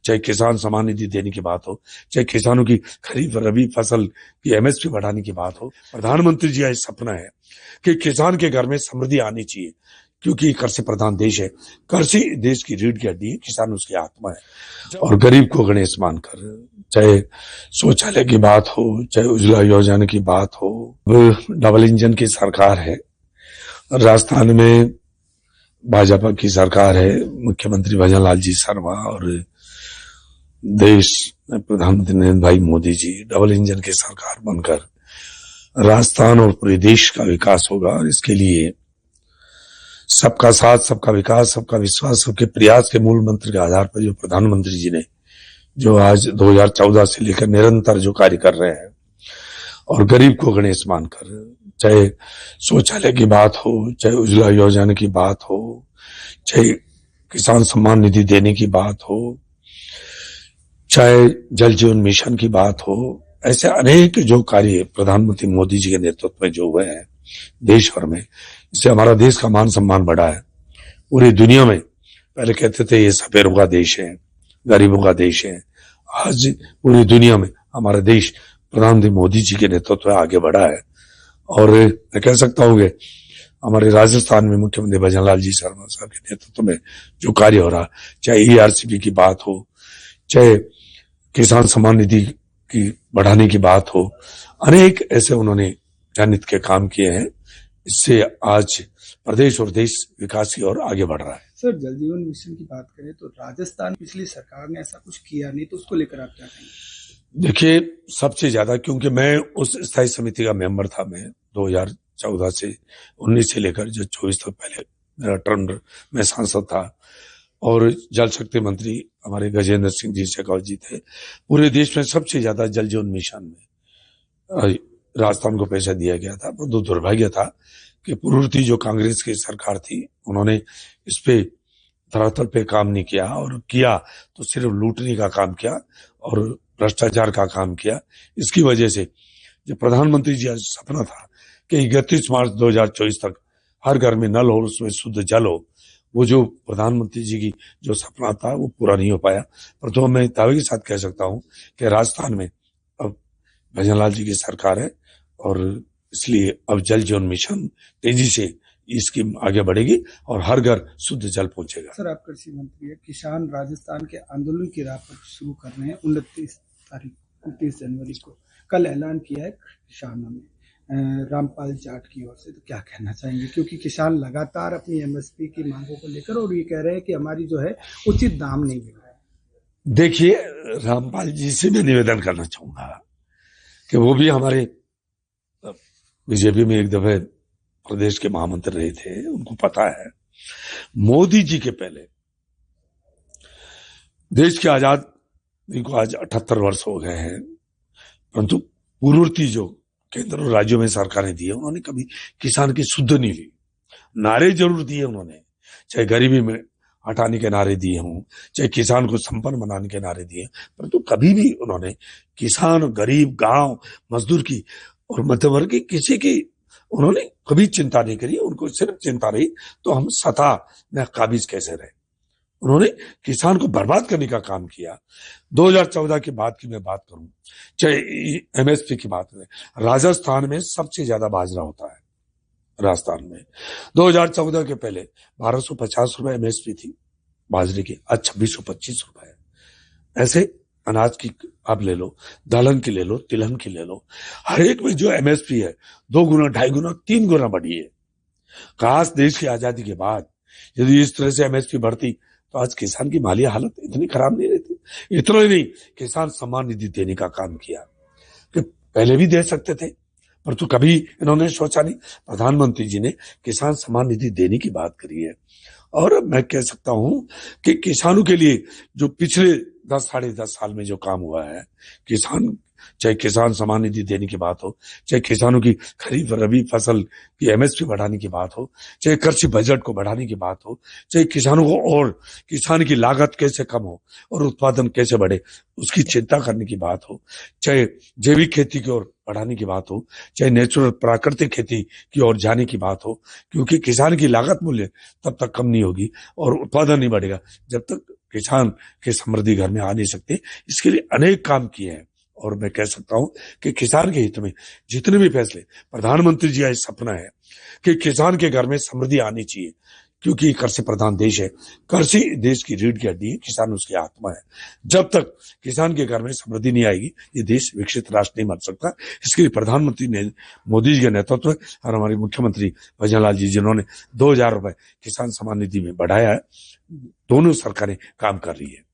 चाहे किसान सम्मान निधि देने की बात हो, चाहे किसानों की खरीफ रबी फसल की एमएसपी बढ़ाने की बात हो। प्रधानमंत्री जी का सपना है कि किसान के घर में समृद्धि आनी चाहिए, क्योंकि कृषि प्रधान देश है। कृषि देश की रीढ़ की हड्डी है, किसान उसकी आत्मा है। और गरीब को गणेश मानकर, चाहे शौचालय की बात हो, चाहे उज्ज्वला योजना की बात हो, डबल इंजन की सरकार है। राजस्थान में भाजपा की सरकार है, मुख्यमंत्री भजनलाल जी शर्मा, और देश में प्रधानमंत्री नरेंद्र भाई मोदी जी। डबल इंजन की सरकार बनकर राजस्थान और पूरे देश का विकास होगा। और इसके लिए सबका साथ, सबका विकास, सबका विश्वास, सबके प्रयास के मूल मंत्र के आधार पर जो प्रधानमंत्री जी ने जो आज 2014 से लेकर निरंतर जो कार्य कर रहे हैं, और गरीब को गणेश मानकर, चाहे शौचालय की बात हो, चाहे उज्ज्वला योजना की बात हो, चाहे किसान सम्मान निधि देने की बात हो, चाहे जल जीवन मिशन की बात हो, ऐसे अनेक जो कार्य प्रधानमंत्री मोदी जी के नेतृत्व में जो हुए हैं देश भर में, इससे हमारा देश का मान सम्मान बढ़ा है पूरी दुनिया में। पहले कहते थे ये सफेरों का देश है, गरीबों का देश है। आज पूरी दुनिया में हमारा देश प्रधानमंत्री मोदी जी के नेतृत्व में आगे बढ़ा है। और मैं कह सकता हूँ कि हमारे राजस्थान में मुख्यमंत्री भजनलाल जी शर्मा साहब के नेतृत्व में जो कार्य हो रहा, चाहे ईआरसीपी की बात हो, चाहे किसान सम्मान निधि की बढ़ाने की बात हो, अनेक ऐसे उन्होंने जनहित के काम किए हैं। इससे आज प्रदेश और देश विकास की ओर आगे बढ़ रहा है। सर, जल जीवन मिशन की बात करें तो राजस्थान पिछली सरकार ने ऐसा कुछ किया नहीं, तो उसको लेकर आप क्या कहेंगे? देखिए, सबसे ज्यादा, क्योंकि मैं उस स्थायी समिति का मेंबर था, मैं 2014 से 19 से लेकर जो 24 तक पहले मेरा टर्म में सांसद था, और जल शक्ति मंत्री हमारे गजेंद्र सिंह जी शेखावत जी थे। पूरे देश में सबसे ज्यादा जल जीवन मिशन में राजस्थान को पैसा दिया गया था। पर दुर्भाग्य था कि पूर्ववर्ती जो कांग्रेस की सरकार थी, उन्होंने इस पे धरातल पे काम नहीं किया, और किया तो सिर्फ लूटने का काम किया और भ्रष्टाचार का काम किया। इसकी वजह से जो प्रधानमंत्री जी का सपना था कि 31 मार्च 2024 तक हर घर में नल हो, उसमें शुद्ध जल हो, वो जो प्रधानमंत्री जी की जो सपना था वो पूरा नहीं हो पाया। पर तो मैं दावे के साथ कह सकता हूं कि राजस्थान में अब भजनलाल जी की सरकार है, और इसलिए अब जल जीवन मिशन तेजी से ये स्कीम आगे बढ़ेगी और हर घर शुद्ध जल पहुंचेगा। सर, आप कृषि मंत्री है, किसान राजस्थान के आंदोलन की राह पर शुरू कर रहे हैं 29 जनवरी को। कल ऐलान किया है किसानों ने रामपाल जाट की ओर से, तो क्या कहना चाहेंगे? क्योंकि किसान लगातार अपनी एमएसपी की मांगों को लेकर और ये कह रहे हैं कि हमारी जो है उचित दाम नहीं मिल रहा है। देखिए, रामपाल जी से मैं निवेदन करना चाहूंगा कि वो भी हमारे बीजेपी में एक दफे प्रदेश के महामंत्री रहे थे, उनको पता है। मोदी जी के पहले देश की आजादी को आज 78 वर्ष हो गए हैं, परंतु पूर्ववर्ती जो केंद्र और राज्यों में सरकारें दी है, उन्होंने कभी किसान की सुध नहीं ली। नारे जरूर दिए उन्होंने, चाहे गरीबी में हटाने के नारे दिए हों, चाहे किसान को संपन्न बनाने के नारे दिए, परंतु कभी भी उन्होंने किसान, गरीब, गांव, मजदूर की और मध्यवर्ग की किसी की उन्होंने कभी चिंता नहीं करी। उनको सिर्फ चिंता रही तो हम सत्ता में काबिज कैसे रहे। उन्होंने किसान को बर्बाद करने का काम किया। 2014 के बाद की मैं बात करूं, चाहे एमएसपी की बात करें, राजस्थान में सबसे ज्यादा बाजरा होता है। राजस्थान में 2014 के पहले 1250 रुपए एमएसपी थी बाजरे की, आज 2625 रुपए है। ऐसे अनाज की आप ले लो, दलहन की ले लो, तिलहन की ले लो, हर एक में जो एमएसपी है 2 गुना, 2.5 गुना, 3 गुना बढ़ी है। खास देश की आजादी के बाद यदि इस तरह से एमएसपी बढ़ती तो आज किसान की माली हालत इतनी खराब नहीं रहती। इतना ही नहीं, किसान सम्मान निधि देने का काम किया कि पहले भी दे सकते थे, पर तो कभी इन्होंने सोचा नहीं। प्रधानमंत्री जी ने किसान सम्मान निधि देने की बात करी है, और मैं कह सकता हूं कि किसानों के लिए जो पिछले 10 साढ़े 10 साल में जो काम हुआ है, चाहे किसान सम्मान निधि देने की बात हो, चाहे किसानों की खरीफ रबी फसल की एमएसपी बढ़ाने की बात हो, चाहे कृषि बजट को बढ़ाने की बात हो, चाहे किसानों को और किसान की लागत कैसे कम हो और उत्पादन कैसे बढ़े उसकी चिंता करने की बात हो, चाहे जैविक खेती की ओर बढ़ाने की बात हो, चाहे नेचुरल प्राकृतिक खेती की ओर जाने की बात हो, क्योंकि किसान की लागत मूल्य तब तक कम नहीं होगी और उत्पादन नहीं बढ़ेगा जब तक किसान के समृद्धि घर में आ नहीं सकते। इसके लिए अनेक काम किए हैं और मैं कह सकता हूं कि किसान के हित में जितने भी फैसले, प्रधानमंत्री जी का सपना है कि किसान के घर में समृद्धि आनी चाहिए, क्योंकि कृषि प्रधान देश है। कृषि देश की रीढ़ की हड्डी है, किसान उसकी आत्मा है। जब तक किसान के घर में समृद्धि नहीं आएगी, ये देश विकसित राष्ट्र नहीं बन सकता। इसके लिए प्रधानमंत्री ने मोदी जी के नेतृत्व और हमारे मुख्यमंत्री भजनलाल जी, जिन्होंने 2,000 रुपए किसान सम्मान निधि में बढ़ाया है, दोनों सरकारें काम कर रही है।